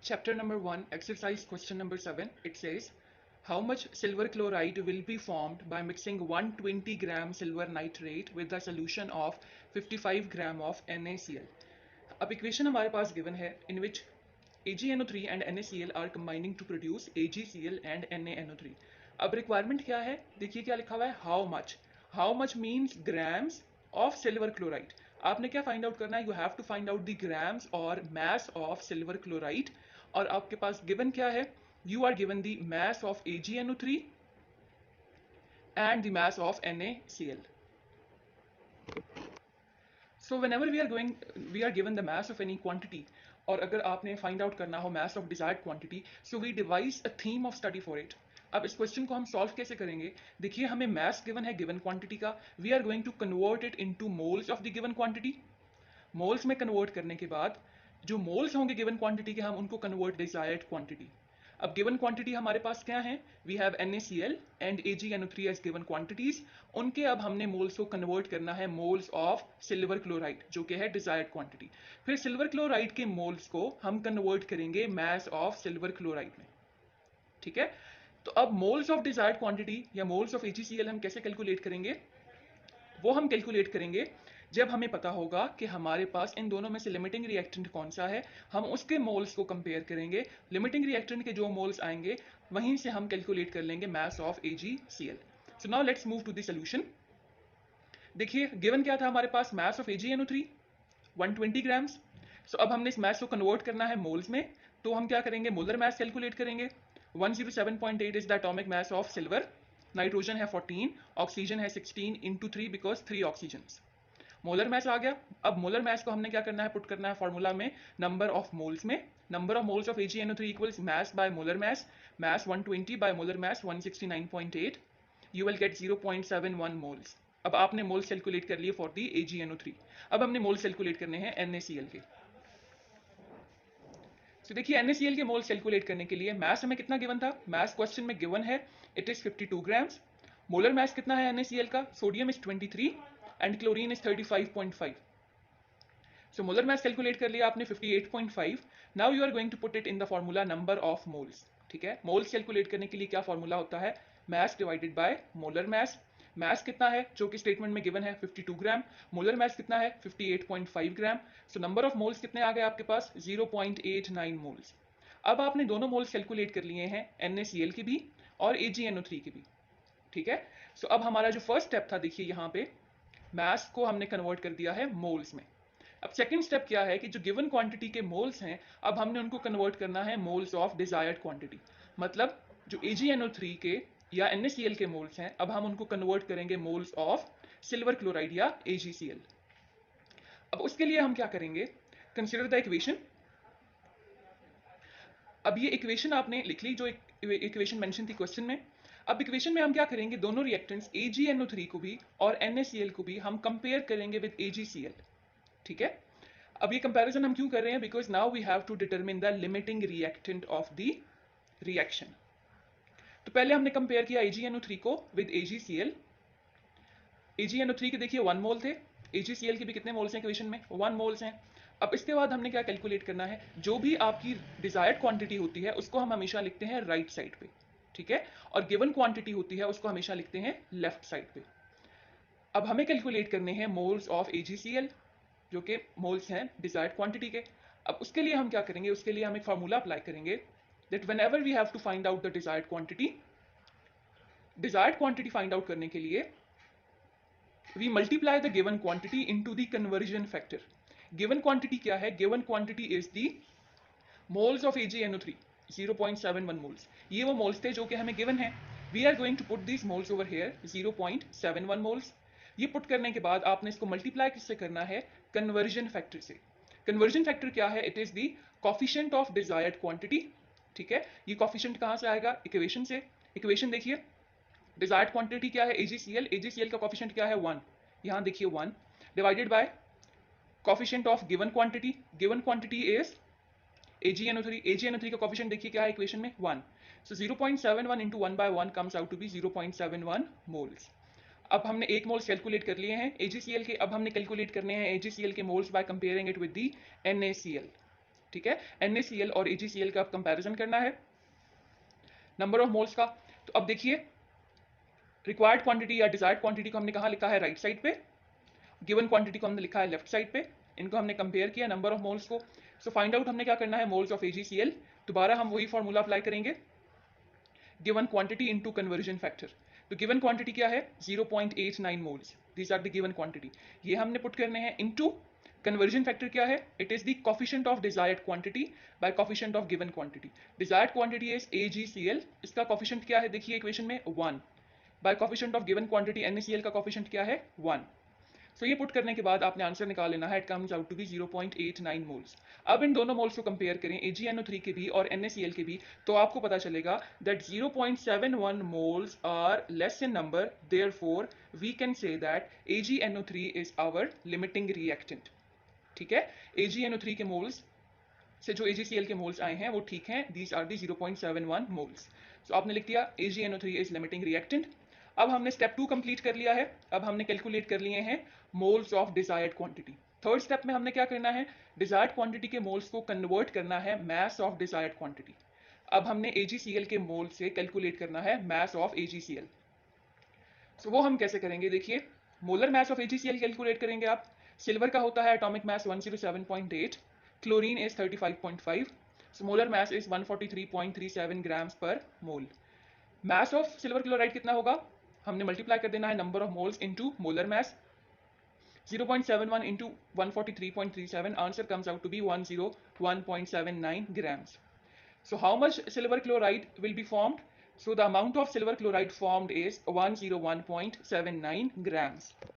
Chapter number 1, exercise question number 7. It says, how much silver chloride will be formed by mixing 120 gram silver nitrate with a solution of 55 gram of NaCl? अब equation हमारे पास given है in which AgNO3 and NaCl are combining to produce AgCl and NaNO3. अब requirement क्या है? देखिए क्या लिखा हुआ है, how much means grams of silver chloride. आपने क्या फाइंड आउट करना है? You have to find out the grams और मास ऑफ सिल्वर क्लोराइड. और आपके पास गिवन क्या है? You are given the mass of AgNO3 and the mass of NaCl. So whenever we are given the mass of any quantity, और अगर आपने find out करना हो mass of desired quantity, so we devise a theme of study for it. अब इस question को हम solve कैसे करेंगे? देखिए हमें mass गिवन है गिवन क्वांटिटी का, we are going to convert it into moles of the given quantity. Moles में कन्वर्ट करने के बाद जो मोल्स होंगे गिवन क्वांटिटी के, हम उनको कन्वर्ट डिजायर्ड क्वांटिटी. अब गिवन क्वांटिटी हमारे पास क्या है? We have NaCl and AgNO3 as given quantities. उनके अब हमने मोल्स को कन्वर्ट करना है मोल्स ऑफ सिल्वर क्लोराइड जो कि है डिजायर्ड क्वांटिटी. फिर सिल्वर क्लोराइड के मोल्स को हम कन्वर्ट करेंगे मास ऑफ सिल्वर क्लोराइड में. ठीक है, तो अब मोल्स ऑफ डिजायर्ड क्वांटिटी या मोल्स ऑफ AgCl हम कैसे कैलकुलेट करेंगे? वो हम कैलकुलेट करेंगे जब हमें पता होगा कि हमारे पास इन दोनों में से लिमिटिंग रिएक्टेंट कौन सा है. हम उसके मोल्स को कंपेयर करेंगे. लिमिटिंग रिएक्टेंट के जो मोल्स आएंगे वहीं से हम कैलकुलेट कर लेंगे mass of AgCl. So now let's move to the solution. देखिए गिवन क्या था हमारे पास? मास ऑफ AgNO3 120 ग्राम्स. सो अब हमने इस मास को कन्वर्ट करना है मोल्स में, तो हम क्या करेंगे? मोलर मास कैलकुलेट करेंगे. 107.8 is the atomic mass of silver. Nitrogen है 14, ऑक्सीजन है 16 into 3 because 3 oxygen. Molar mass आ गया. अब मोलर मास को हमने क्या करना है? पुट करना है फॉर्मूला में नंबर ऑफ मोल्स में. Number of moles of AgNO3 equals mass by molar mass. Mass 120 bye molar mass 169.8. You will get 0.71 moles. अब आपने मोल्स कैलकुलेट कर लिए फॉर दी AgNO3. अब हमने मोल्स कैलकुलेट करने हैं NaCl के. तो देखिए NaCl के मोल्स कैलकुलेट करने के लिए मास हमें कितना गिवन था? मास क्वेश्चन में गिवन है it is 52 grams. Molar mass कितना है NaCl का? Sodium is 23 and chlorine is 35.5. So molar mass calculate कर लिया आपने 58.5. Now you are going to put it in the formula number of moles. ठीक है, मोल्स कैलकुलेट करने के लिए क्या फॉर्मूला होता है? Mass divided by molar mass. Mass कितना है जो कि स्टेटमेंट में गिवन है? 52 ग्राम. मोलर मास कितना है? 58.5 ग्राम. सो नंबर ऑफ मोल्स कितने आ गए आपके पास? 0.89 मोल्स. अब आपने दोनों मोल्स कैलकुलेट कर लिए हैं NaCl के भी और AgNO3 के भी. ठीक है, सो अब हमारा जो फर्स्ट स्टेप था, देखिए यहाँ पे मास को हमने कन्वर्ट कर दिया है मोल्स में. अब सेकंड स्टेप क्या है कि जो गिवन क्वांटिटी के मोल्स हैं अब हमने उनको कन्वर्ट करना है मोल्स ऑफ डिजायर्ड क्वांटिटी. मतलब जो AgNO3 के या NaCl के मोल्स हैं अब हम उनको कन्वर्ट करेंगे मोल्स ऑफ सिल्वर क्लोराइड या AgCl. अब उसके लिए हम क्या करेंगे? Consider the equation. अब ये इक्वेशन आपने लिख ली जो इक्वेशन मेंशन थी क्वेश्चन में. अब इक्वेशन में हम क्या करेंगे? दोनों रिएक्टेंट्स AgNO3 को भी और NaCl को भी हम कंपेयर करेंगे विद AgCl. ठीक है, अब ये कंपैरिजन हम क्यों कर रहे हैं? Because now we have to determine the limiting reactant of the reaction. तो पहले हमने कंपेयर किया AgNO3 को विद AgCl. AgNO3 के देखिए 1 मोल थे, AgCl के भी कितने मोल्स हैं इक्वेशन में? 1 मोल्स हैं. अब इसके बाद हमने क्या कैलकुलेट करना है? जो भी आपकी डिजायर्ड क्वांटिटी होती है उसको हम हमेशा लिखते हैं राइट साइड पे. ठीक है, और गिवन क्वांटिटी होती है उसको हमेशा लिखते हैं लेफ्ट साइड पे. अब हमें कैलकुलेट करने हैं मोल्स ऑफ AgCl जो कि मोल्स हैं डिजायर्ड क्वांटिटी के. अब उसके लिए हम क्या करेंगे? उसके लिए हम एक फार्मूला अप्लाई करेंगे that whenever we have to find out the desired quantity find out करने के लिए we multiply the given quantity into the conversion factor. Given quantity क्या है? Given quantity is the moles of AgNO3 0.71 moles. ये वो moles थे जो कि हमें गिवन है. We are going to put this moles over here 0.71 moles. ये पुट करने के बाद आपने इसको मल्टीप्लाई किससे करना है? कन्वर्जन फैक्टर से. कन्वर्जन फैक्टर क्या है? It is the coefficient of desired quantity. ठीक है, ये कोफिशिएंट कहां से आएगा? इक्वेशन से. इक्वेशन देखिए, डिजायर्ड क्वांटिटी क्या है? AgCl का कोफिशिएंट क्या है? 1. यहां देखिए 1 divided by coefficient of given quantity. Given quantity is AgNO3 का कोफिशिएंट देखिए क्या है इक्वेशन में? 1. So 0.71 into 1 by 1 comes out to be 0.71 moles. अब हमने एक मोल्स कैलकुलेट कर लिए हैं AgCl के. अब हमने कैलकुलेट करने हैं AgCl के moles by comparing it with the NaCl. ठीक है, NaCl और AgCl का अब कंपैरिजन करना है नंबर ऑफ मोल्स का। तो अब देखिए रिक्वायर्ड क्वांटिटी या डिजायर्ड क्वांटिटी को हमने कहाँ लिखा है, राइट साइड पे, गिवन क्वांटिटी को हमने लिखा है लेफ्ट साइड पे, इनको हमने कंपेयर किया नंबर ऑफ मोल्स को। सो फाइंड आउट हमने क्या करना है, मोल्स ऑफ AgCl। दोबारा हम वही फॉर्मूला अप्लाई करेंगे, given quantity into conversion factor. तो गिवन क्वांटिटी क्या है, 0.89 moles, these are the given quantity, ये हमने पुट करने हैं इनटू कन्वर्जन फैक्टर क्या है, it is the coefficient of desired quantity bye coefficient of given quantity. Desired quantity is AgCl, इसका कोफिशिएंट क्या है देखिए इक्वेशन में 1, bye coefficient of given quantity NaCl का कोफिशिएंट क्या है 1। सो ये पुट करने के बाद आपने आंसर निकाल लेना है, it comes out to be 0.89 moles. अब इन दोनों मोल्स को कंपेयर करें AgNO3 के भी और NaCl के भी, तो आपको पता चलेगा that 0.71 moles are less in number, therefore we can say that AgNO3 is our limiting reactant. ठीक है, AgNO3 के मोल्स से जो AgCl के मोल्स आए हैं वो ठीक हैं, दीज आर दी 0.71 मोल्स। सो आपने लिख दिया AgNO3 इज लिमिटिंग रिएक्टेंट। अब हमने स्टेप 2 कंप्लीट कर लिया है, अब हमने कैलकुलेट कर लिए हैं moles of desired quantity. Third step में हमने क्या करना है, डिजायर्ड क्वांटिटी के मोल्स को कन्वर्ट करना है मास ऑफ डिजायर्ड क्वांटिटी। अब हमने AgCl के मोल से कैलकुलेट करना है मास ऑफ AgCl। सो वो हम कैसे करेंगे देखिए, molar mass of AgCl calculate करेंगे आप। सिल्वर का होता है atomic mass 107.8, chlorine is 35.5, so molar mass is 143.37 grams पर मोल। मास ऑफ सिल्वर क्लोराइड कितना होगा, हमने मल्टीप्लाई कर देना है number of moles into molar mass, 0.71 into 143.37, answer comes out to be 101.79 grams. So how much silver chloride will be formed? So the amount of silver chloride formed is 101.79 grams.